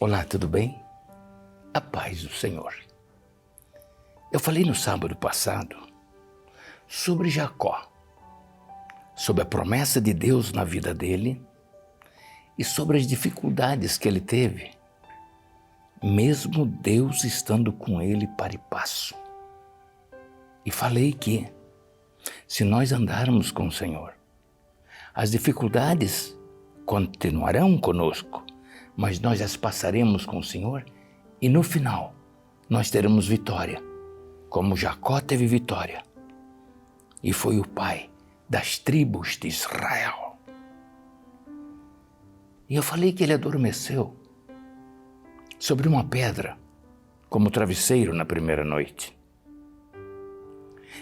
Olá, tudo bem? A paz do Senhor. Eu falei no sábado passado sobre Jacó, sobre a promessa de Deus na vida dele e sobre as dificuldades que ele teve, mesmo Deus estando com ele para e passo. E falei que, se nós andarmos com o Senhor, as dificuldades continuarão conosco, mas nós as passaremos com o Senhor e no final nós teremos vitória, como Jacó teve vitória e foi o pai das tribos de Israel. E eu falei que ele adormeceu sobre uma pedra, como travesseiro na primeira noite.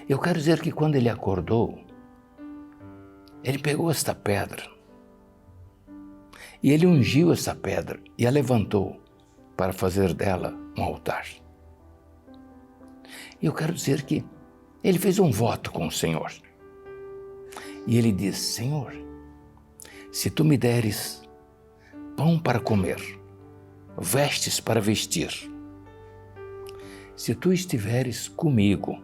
Eu quero dizer que quando ele acordou, ele pegou esta pedra e ele ungiu essa pedra e a levantou para fazer dela um altar. E eu quero dizer que ele fez um voto com o Senhor. E ele disse: Senhor, se tu me deres pão para comer, vestes para vestir, se tu estiveres comigo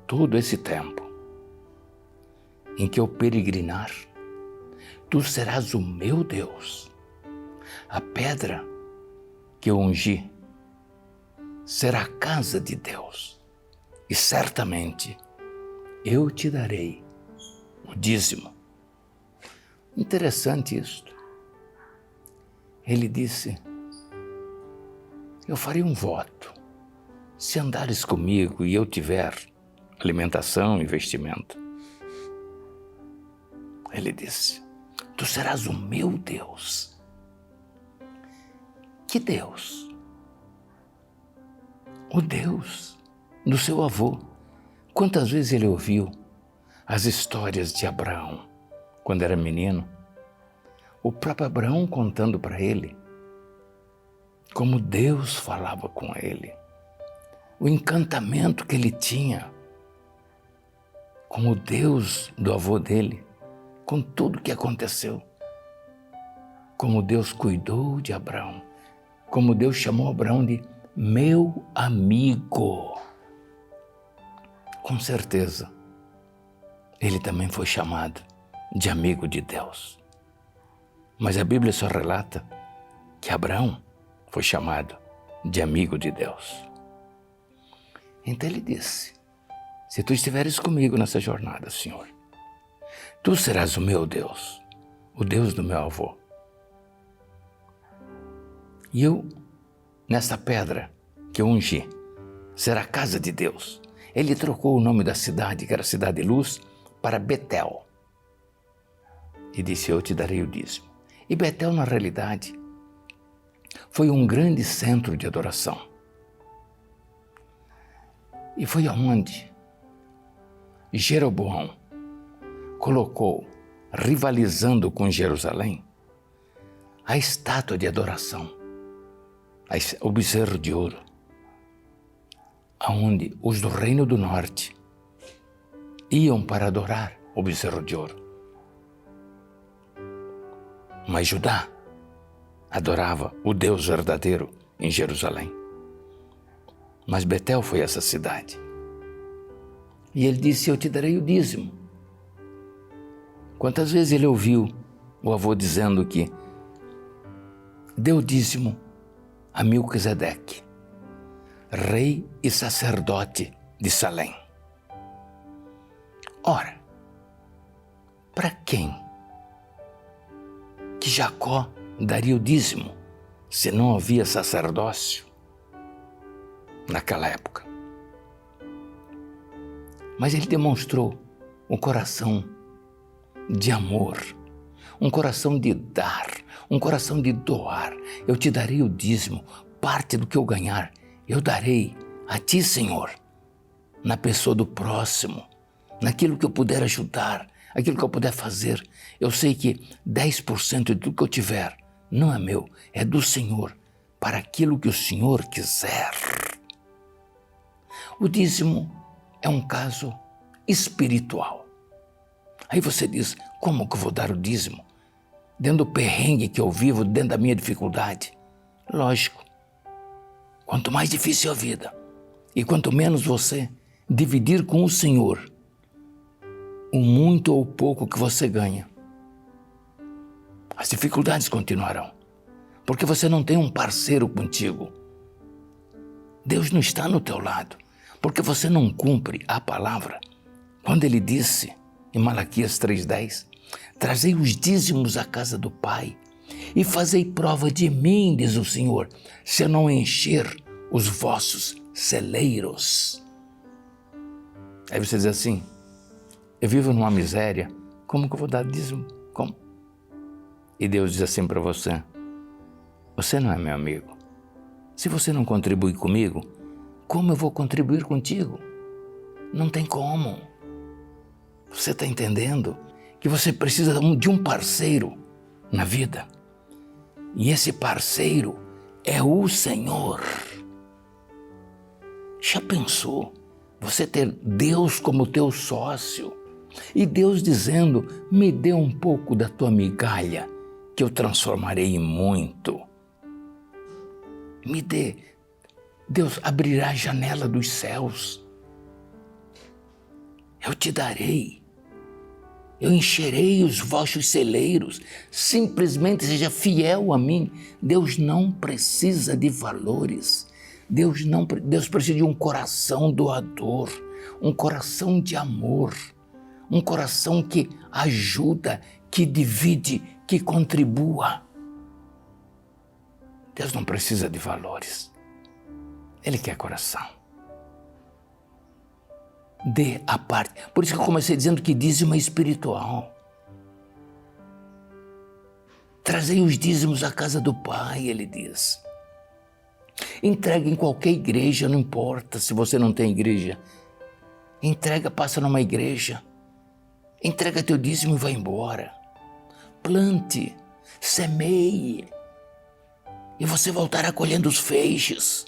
todo esse tempo em que eu peregrinar, tu serás o meu Deus. A pedra que eu ungi será a casa de Deus. E certamente eu te darei o dízimo. Interessante isto. Ele disse: eu farei um voto. Se andares comigo e eu tiver alimentação e vestimento. Ele disse: tu serás o meu Deus. Que Deus? O Deus do seu avô. Quantas vezes ele ouviu as histórias de Abraão, quando era menino? O próprio Abraão contando para ele como Deus falava com ele, o encantamento que ele tinha com o Deus do avô dele, com tudo que aconteceu, como Deus cuidou de Abraão, como Deus chamou Abraão de meu amigo. Com certeza, ele também foi chamado de amigo de Deus. Mas a Bíblia só relata que Abraão foi chamado de amigo de Deus. Então ele disse: se tu estiveres comigo nessa jornada, Senhor, tu serás o meu Deus, o Deus do meu avô. E eu, nessa pedra que eu ungi, será a casa de Deus. Ele trocou o nome da cidade, que era Cidade de Luz, para Betel. E disse: eu te darei o dízimo. E Betel, na realidade, foi um grande centro de adoração. E foi aonde Jeroboão colocou, rivalizando com Jerusalém, a estátua de adoração, o bezerro de ouro, aonde os do Reino do Norte iam para adorar o bezerro de ouro. Mas Judá adorava o Deus verdadeiro em Jerusalém. Mas Betel foi essa cidade. E ele disse: eu te darei o dízimo. Quantas vezes ele ouviu o avô dizendo que deu dízimo a Melquisedeque, rei e sacerdote de Salém. Ora, para quem que Jacó daria o dízimo se não havia sacerdócio naquela época? Mas ele demonstrou um coração de amor, um coração de dar, um coração de doar. Eu te darei o dízimo, parte do que eu ganhar, eu darei a ti, Senhor, na pessoa do próximo, naquilo que eu puder ajudar, aquilo que eu puder fazer. Eu sei que 10% de tudo que eu tiver não é meu, é do Senhor, para aquilo que o Senhor quiser. O dízimo é um caso espiritual. Aí você diz: como que eu vou dar o dízimo? Dentro do perrengue que eu vivo, dentro da minha dificuldade. Lógico, quanto mais difícil a vida e quanto menos você dividir com o Senhor o muito ou pouco que você ganha, as dificuldades continuarão, porque você não tem um parceiro contigo. Deus não está no teu lado, porque você não cumpre a palavra. Quando ele disse em Malaquias 3,10, trazei os dízimos à casa do Pai e fazei prova de mim, diz o Senhor, se eu não encher os vossos celeiros. Aí você diz assim, eu vivo numa miséria, como que eu vou dar dízimo? Como? E Deus diz assim para você, você não é meu amigo. Se você não contribui comigo, como eu vou contribuir contigo? Não tem como. Você está entendendo que você precisa de um parceiro na vida. E esse parceiro é o Senhor. Já pensou você ter Deus como teu sócio? E Deus dizendo, me dê um pouco da tua migalha, que eu transformarei em muito. Me dê. Deus abrirá a janela dos céus. Eu te darei. Eu encherei os vossos celeiros. Simplesmente seja fiel a mim. Deus não precisa de valores. Deus precisa de um coração doador, um coração de amor, um coração que ajuda, que divide, que contribua. Deus não precisa de valores. Ele quer coração. Dê a parte. Por isso que eu comecei dizendo que dízimo é espiritual. Trazei os dízimos à casa do Pai, ele diz. Entregue em qualquer igreja, não importa se você não tem igreja. Entrega, passa numa igreja. Entrega teu dízimo e vai embora. Plante, semeie. E você voltará colhendo os feixes.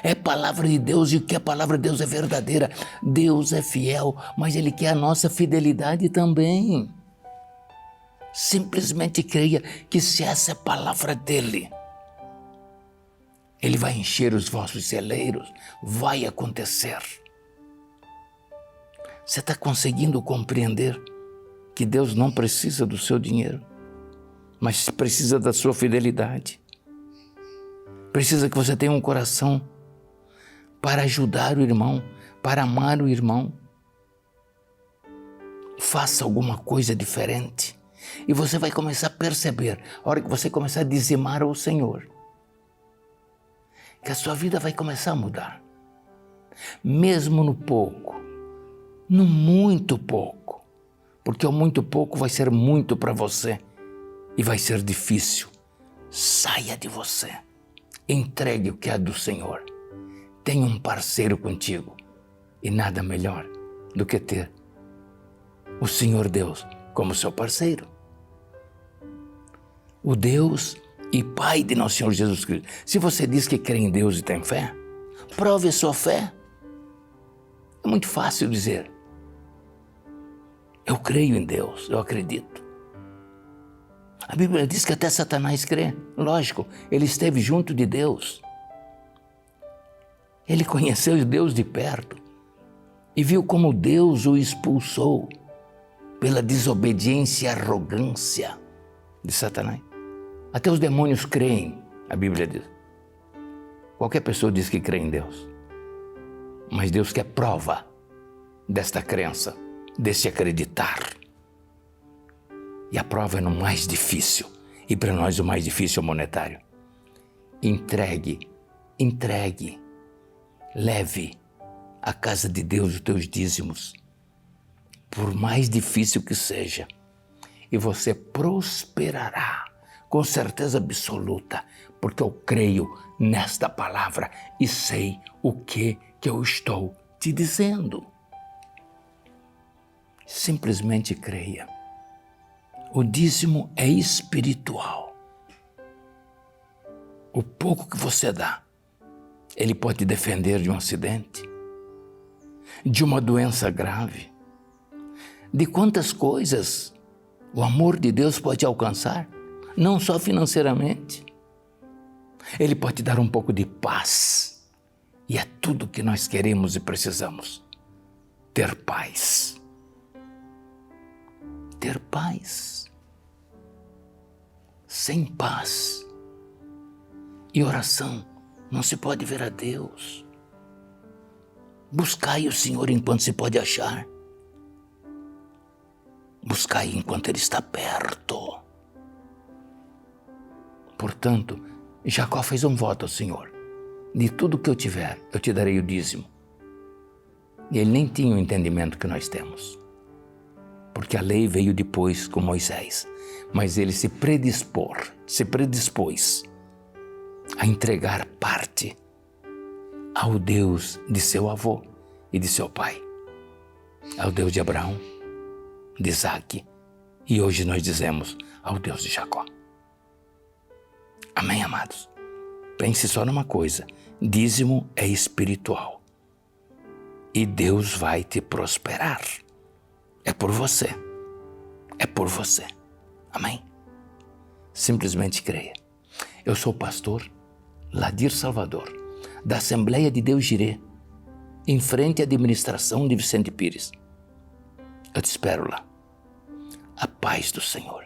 É palavra de Deus e o que a palavra de Deus é verdadeira. Deus é fiel, mas Ele quer a nossa fidelidade também. Simplesmente creia que se essa é a palavra dEle, Ele vai encher os vossos celeiros, vai acontecer. Você está conseguindo compreender que Deus não precisa do seu dinheiro, mas precisa da sua fidelidade. Precisa que você tenha um coração para ajudar o irmão, para amar o irmão. Faça alguma coisa diferente e você vai começar a perceber, a hora que você começar a dizimar ao Senhor, que a sua vida vai começar a mudar. Mesmo no pouco, no muito pouco, porque o muito pouco vai ser muito para você e vai ser difícil. Saia de você. Entregue o que é do Senhor. Tenha um parceiro contigo. E nada melhor do que ter o Senhor Deus como seu parceiro. O Deus e Pai de nosso Senhor Jesus Cristo. Se você diz que crê em Deus e tem fé, prove a sua fé. É muito fácil dizer. Eu creio em Deus, eu acredito. A Bíblia diz que até Satanás crê. Lógico, ele esteve junto de Deus. Ele conheceu Deus de perto e viu como Deus o expulsou pela desobediência e arrogância de Satanás. Até os demônios creem, a Bíblia diz. Qualquer pessoa diz que crê em Deus, mas Deus quer prova desta crença, desse acreditar. E a prova é no mais difícil. E para nós o mais difícil é o monetário. Entregue. Leve à casa de Deus os teus dízimos. Por mais difícil que seja. E você prosperará. Com certeza absoluta. Porque eu creio nesta palavra. E sei o que eu estou te dizendo. Simplesmente creia. O dízimo é espiritual. O pouco que você dá, ele pode te defender de um acidente, de uma doença grave, de quantas coisas o amor de Deus pode alcançar, não só financeiramente. Ele pode te dar um pouco de paz. E é tudo que nós queremos e precisamos. Ter paz. Ter paz. Sem paz e oração não se pode ver a Deus. Buscai o Senhor enquanto se pode achar. Buscai enquanto Ele está perto. Portanto, Jacó fez um voto ao Senhor. De tudo que eu tiver, eu te darei o dízimo. E ele nem tinha o entendimento que nós temos. Porque a lei veio depois com Moisés. Mas ele se predispôs a entregar parte ao Deus de seu avô e de seu pai. Ao Deus de Abraão, de Isaque, e hoje nós dizemos ao Deus de Jacó. Amém, amados? Pense só numa coisa, dízimo é espiritual e Deus vai te prosperar. É por você, é por você. Amém? Simplesmente creia. Eu sou o pastor Ladir Salvador, da Assembleia de Deus Jireh, em frente à administração de Vicente Pires. Eu te espero lá. A paz do Senhor.